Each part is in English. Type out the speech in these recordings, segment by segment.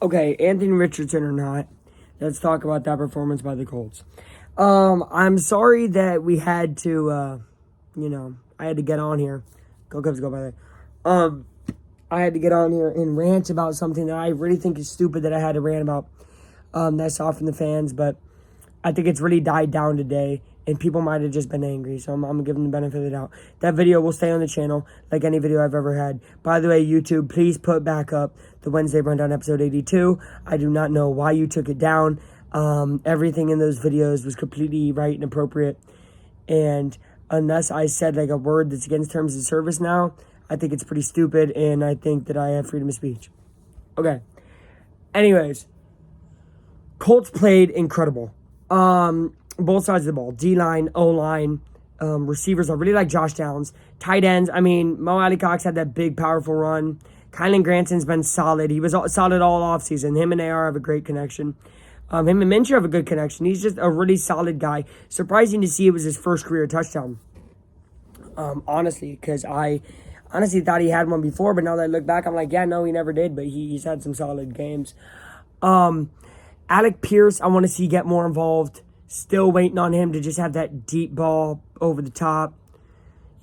Okay, Anthony Richardson or not, let's talk about that performance by the Colts. I'm sorry that we had to, I had to get on here. Go Cubs, go by the way. I had to get on here and rant about something that I really think is stupid that I had to rant about. That I saw from the fans, but I think it's really died down today, and people might have just been angry, so I'm going to give them the benefit of the doubt. That video will stay on the channel, like any video I've ever had. By the way, YouTube, please put back up the Wednesday Rundown episode 82. I do not know why you took it down. Everything in those videos was completely right and appropriate, and unless I said like a word that's against terms of service now, I think it's pretty stupid, and I think that I have freedom of speech. Okay. Anyways, Colts played incredible. Both sides of the ball. D-line, O-line, receivers. I really like Josh Downs. Tight ends. I mean, Mo Alley-Cox had that big, powerful run. Kylan Granson's been solid. He was solid all offseason. Him and AR have a great connection. Him and Minshew have a good connection. He's just a really solid guy. Surprising to see it was his first career touchdown. Honestly, because I honestly thought he had one before, but now that I look back, I'm like, yeah, no, he never did, but he's had some solid games. Alec Pierce, I want to see get more involved. Still waiting on him to just have that deep ball over the top,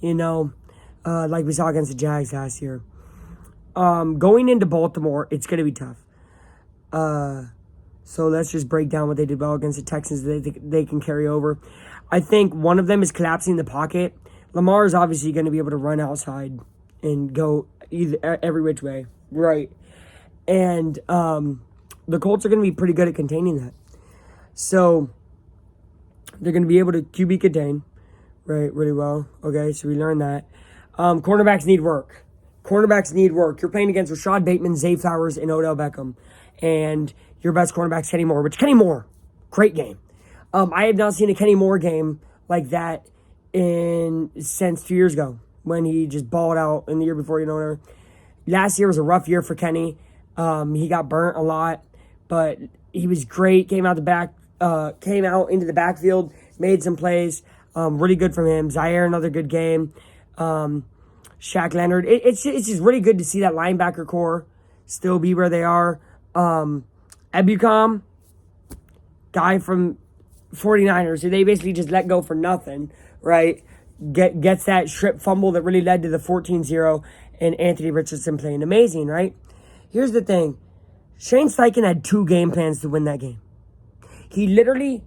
like we saw against the Jags last year. Going into Baltimore, it's going to be tough. So let's just break down what they did well against the Texans that they can carry over. I think one of them is collapsing the pocket. Lamar is obviously going to be able to run outside and go every which way. Right. And the Colts are going to be pretty good at containing that. So they're going to be able to QB contain, right, really well. Okay, so we learned that. Cornerbacks need work. You're playing against Rashad Bateman, Zay Flowers, and Odell Beckham. And your best cornerback's Kenny Moore, which Kenny Moore, great game. I have not seen a Kenny Moore game like that since 2 years ago when he just balled out in the year before, whatever. Last year was a rough year for Kenny. He got burnt a lot, but he was great. Came out into the backfield, made some plays. Really good from him. Zaire, another good game. Shaq Leonard. It's just really good to see that linebacker core still be where they are. Ebukam, guy from 49ers, who they basically just let go for nothing, right? Gets that strip fumble that really led to the 14-0, and Anthony Richardson playing amazing, right? Here's the thing. Shane Steichen had 2 game plans to win that game. He literally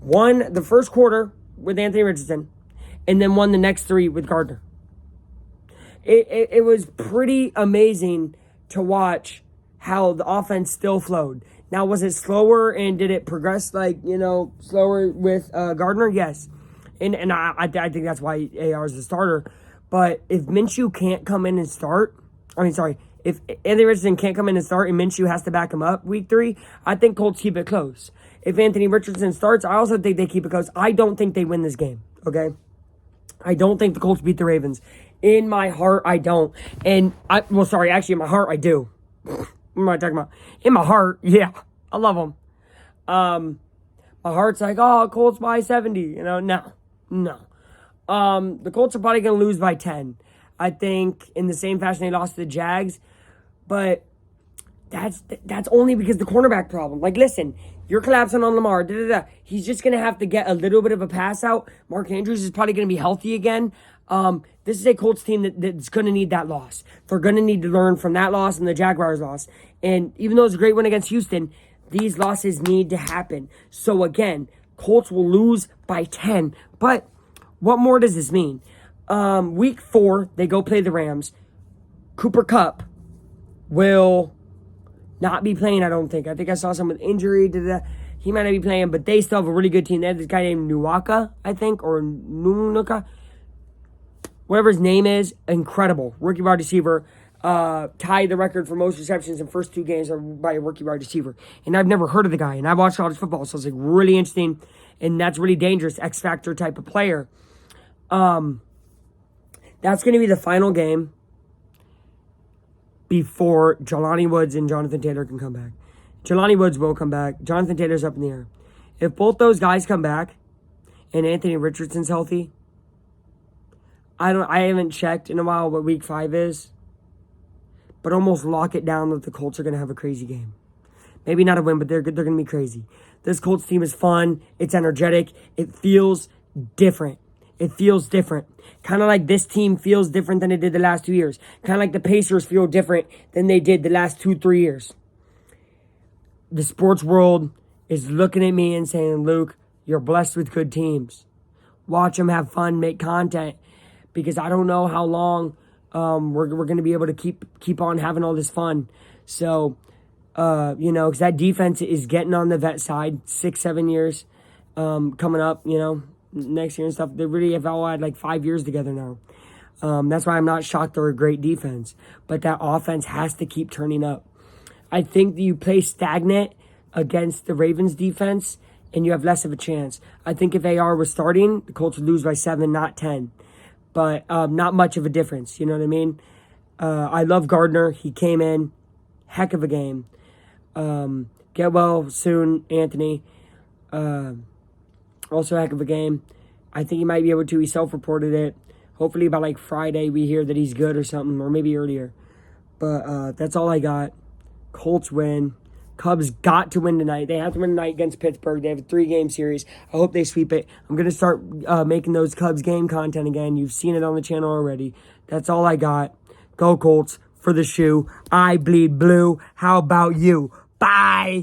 won the first quarter with Anthony Richardson and then won the next 3 with Gardner. It was pretty amazing to watch how the offense still flowed. Now, was it slower and did it progress slower with Gardner? Yes. And I think that's why AR is the starter. But if Minshew can't come in and start, if Anthony Richardson can't come in and start and Minshew has to back him up week 3, I think Colts keep it close. If Anthony Richardson starts, I also think they keep it close. I don't think they win this game, okay? I don't think the Colts beat the Ravens. In my heart, I don't. In my heart, I do. What am I talking about? In my heart, yeah, I love them. My heart's like, oh, Colts by 70. No. The Colts are probably going to lose by 10. I think in the same fashion they lost to the Jags. But that's only because the cornerback problem. Like, listen, you're collapsing on Lamar. He's just going to have to get a little bit of a pass out. Mark Andrews is probably going to be healthy again. This is a Colts team that's going to need that loss. They're going to need to learn from that loss and the Jaguars loss. And even though it's a great win against Houston, these losses need to happen. So again, Colts will lose by 10. But what more does this mean? Week 4, they go play the Rams. Cooper Kupp will not be playing, I don't think. I think I saw some with injury. He might not be playing, but they still have a really good team. They have this guy named Nuwaka, I think, or Nunuka. Whatever his name is, incredible. Rookie wide receiver. Tied the record for most receptions in first 2 games by a rookie wide receiver. And I've never heard of the guy. And I've watched college football, so it's like really interesting. And that's really dangerous, X-Factor type of player. That's going to be the final game before Jelani Woods and Jonathan Taylor can come back. Jelani Woods will come back. Jonathan Taylor's up in the air. If both those guys come back and Anthony Richardson's healthy, I haven't checked in a while what week 5 is, but almost lock it down that the Colts are going to have a crazy game. Maybe not a win, but they're good. They're going to be crazy. This Colts team is fun. It's energetic. It feels different. It feels different. Kind of like this team feels different than it did the last 2 years. Kind of like the Pacers feel different than they did the last 2-3 years. The sports world is looking at me and saying, Luke, you're blessed with good teams. Watch them have fun, make content, because I don't know how long we're going to be able to keep on having all this fun. So, because that defense is getting on the vet side, 6-7 years coming up, next year and stuff. They really have all had like 5 years together now. That's why I'm not shocked they're a great defense. But that offense has to keep turning up. I think that you play stagnant against the Ravens defense and you have less of a chance. I think if AR was starting, the Colts would lose by 7, not 10. But not much of a difference, you know what I mean? I love Gardner. He came in. Heck of a game. Get well soon, Anthony. Also a heck of a game. I think he might be able to. He self-reported it. Hopefully by like Friday we hear that he's good or something, or maybe earlier. But that's all I got. Colts win. Cubs got to win tonight. They have to win tonight against Pittsburgh. They have a 3-game series. I hope they sweep it. I'm going to start making those Cubs game content again. You've seen it on the channel already. That's all I got. Go Colts for the shoe. I bleed blue. How about you? Bye.